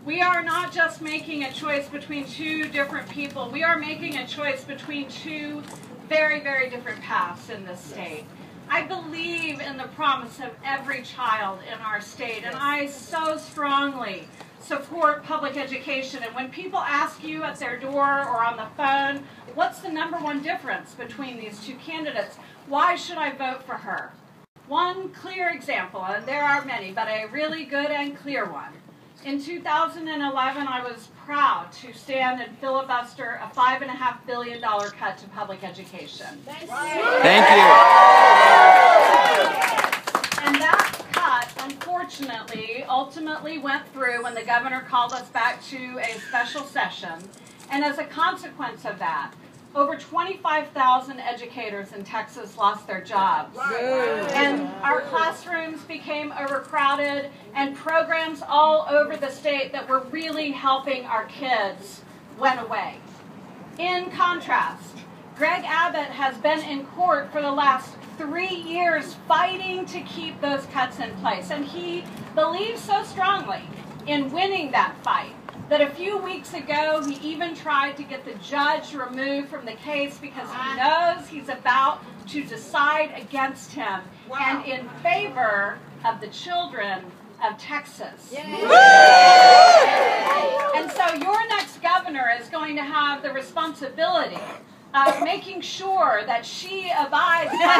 We are not just making a choice between two different people. We are making a choice between two very, very different paths in this state. I believe in the promise of every child in our state, and I so strongly support public education. And when people ask you at their door or on the phone, what's the #1 difference between these two candidates? Why should I vote for her? One clear example, and there are many, but a really good and clear one. In 2011, I was proud to stand and filibuster a $5.5 billion cut to public education. Thank you. And that cut, unfortunately, ultimately went through when the governor called us back to a special session. And as a consequence of that, over 25,000 educators in Texas lost their jobs. And our classrooms became overcrowded, and programs all over the state that were really helping our kids went away. In contrast, Greg Abbott has been in court for the last 3 years fighting to keep those cuts in place. And he believes so strongly in winning that fight that a few weeks ago he even tried to get the judge removed from the case because he knows he's about to decide against him and in favor of the children of Texas. And so your next governor is going to have the responsibility of making sure that she abides by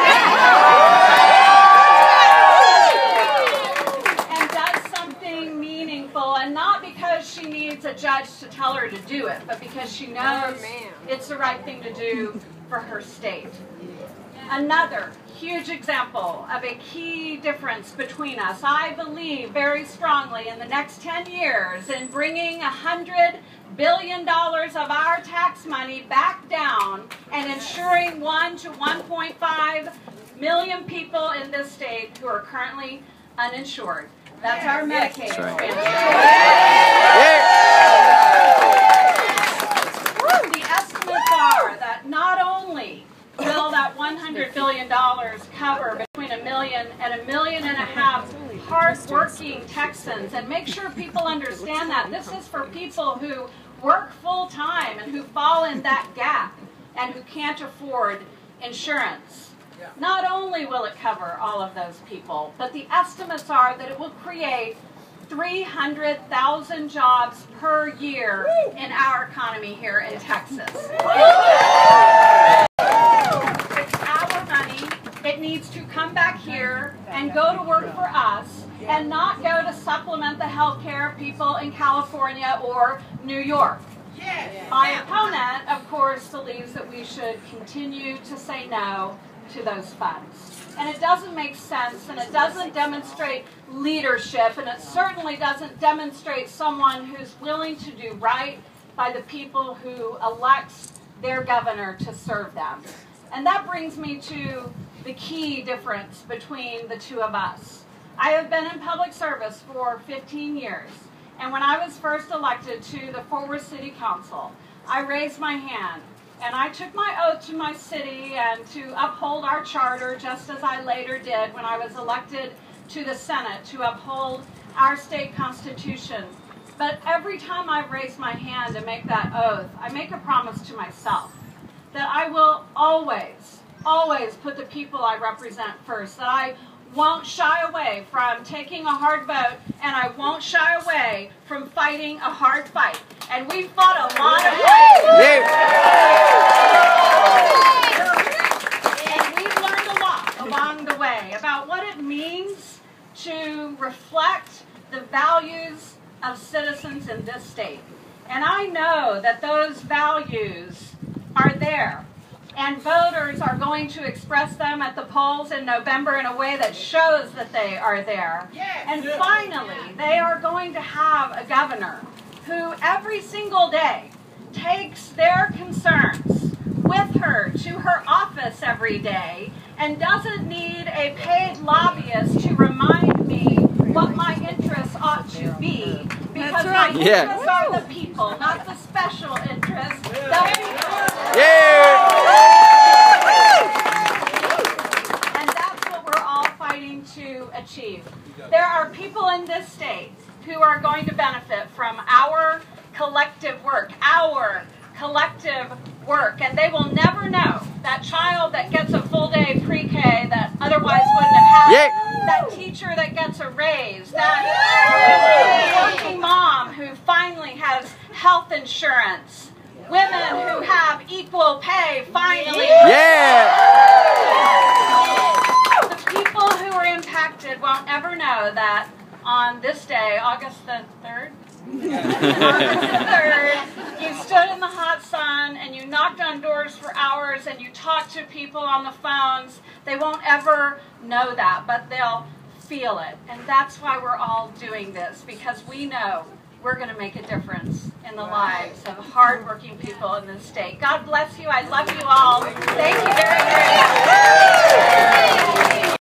and does something meaningful, and not because she needs a judge to tell her to do it, but because she knows it's the right thing to do for her state. Another huge example of a key difference between us. I believe very strongly in the next 10 years in bringing $100 billion of our tax money back down and ensuring 1 to 1.5 million people in this state who are currently uninsured. That's our Medicaid expansion. The estimates are that not only will that $100 billion cover between 1 million and 1.5 million hard-working Texans, and make sure people understand that this is for people who work full-time and who fall in that gap and who can't afford insurance. Not only will it cover all of those people, but the estimates are that it will create 300,000 jobs per year in our economy here in Texas. It's our money. It needs to come back here and go to work for us and not go to supplement the health care people in California or New York. My opponent, of course, believes that we should continue to say no to those funds. And it doesn't make sense, and it doesn't demonstrate leadership, and it certainly doesn't demonstrate someone who's willing to do right by the people who elects their governor to serve them. And that brings me to the key difference between the two of us. I have been in public service for 15 years, and when I was first elected to the Fort Worth City Council, I raised my hand. And I took my oath to my city and to uphold our charter, just as I later did when I was elected to the Senate, to uphold our state constitution. But every time I raise my hand and make that oath, I make a promise to myself that I will always, always put the people I represent first, that I won't shy away from taking a hard vote, and I won't shy away from fighting a hard fight. And we fought a lot of fights. And we've learned a lot along the way about what it means to reflect the values of citizens in this state. And I know that those values are there. And voters are going to express them at the polls in November in a way that shows that they are there. And finally, they are going to have a governor who every single day takes their concerns with her to her office every day and doesn't need a paid lobbyist to remind me what my interests ought to be, because my interests are the people, not the special interests. And that's what we're all fighting to achieve. There are people in this state who are going to benefit from our collective work, and they will never know that child that gets a full day pre-K that otherwise wouldn't have had, that teacher that gets a raise, that working mom who finally has health insurance, women who have equal pay finally. The people who are impacted won't ever know that on this day, August the 3rd, you stood in the hot sun and you knocked on doors for hours and you talked to people on the phones. They won't ever know that, but they'll feel it. And that's why we're all doing this, because we know we're going to make a difference in the lives of hardworking people in this state. God bless you. I love you all. Thank you very, very much.